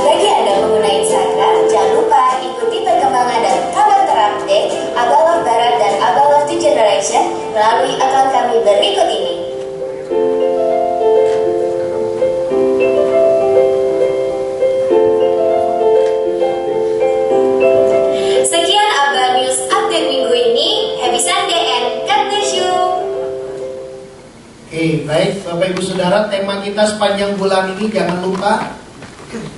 Speaker 2: Bagi Anda pengguna Instagram, jangan lupa ikuti perkembangan dan kabar terupdate Abalok Barat dan Abalok Two Generation melalui akun kami berikut ini. Sekian Abal News update minggu ini. Happy Sunday and God bless you.
Speaker 3: Oke, baik Bapak Ibu Saudara, tema kita sepanjang bulan ini jangan lupa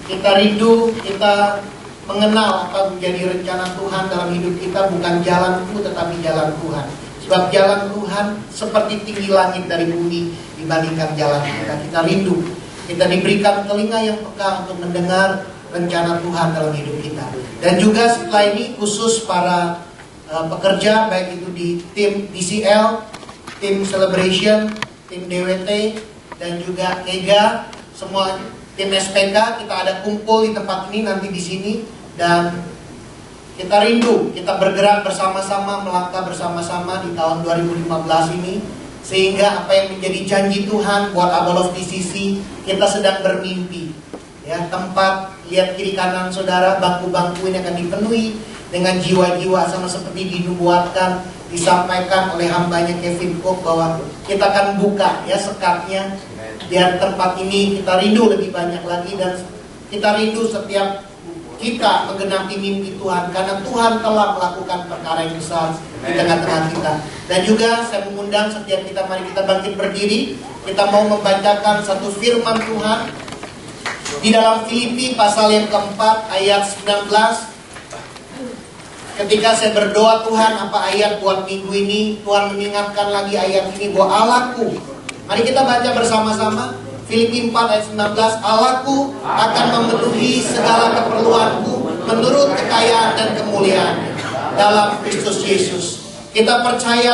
Speaker 3: kita rindu, kita mengenal apa menjadi rencana Tuhan dalam hidup kita, bukan jalanku tetapi jalan Tuhan. Sebab jalan Tuhan seperti tinggi langit dari bumi dibandingkan jalan kita. Kita rindu, kita diberikan telinga yang peka untuk mendengar rencana Tuhan dalam hidup kita. Dan juga setelah ini khusus para pekerja, baik itu di tim DCL, tim Celebration, tim DWT, dan juga EGA, semua tim SPK, kita ada kumpul di tempat ini nanti di sini, dan kita rindu, kita bergerak bersama-sama, melangkah bersama-sama di tahun 2015 ini, sehingga apa yang menjadi janji Tuhan buat Abalok DCC, kita sedang bermimpi. Ya, tempat, lihat kiri kanan saudara, bangku-bangku ini akan dipenuhi dengan jiwa-jiwa sama seperti dinubuatkan, disampaikan oleh hambanya Kevin Cook bahwa kita akan buka ya sekatnya, biar tempat ini kita rindu lebih banyak lagi, dan kita rindu setiap kita menggenapi mimpi Tuhan, karena Tuhan telah melakukan perkara yang besar di tengah-tengah kita. Dan juga saya mengundang setiap kita, mari kita bangkit berdiri. Kita mau membacakan satu firman Tuhan di dalam Filipi pasal yang keempat ayat 19. Ketika saya berdoa, Tuhan apa ayat buat minggu ini, Tuhan mengingatkan lagi ayat ini bahwa Allahku Mari kita baca bersama-sama Filipi 4 ayat 19. Allahku akan memenuhi segala keperluanku menurut kekayaan dan kemuliaan dalam Kristus Yesus. Kita percaya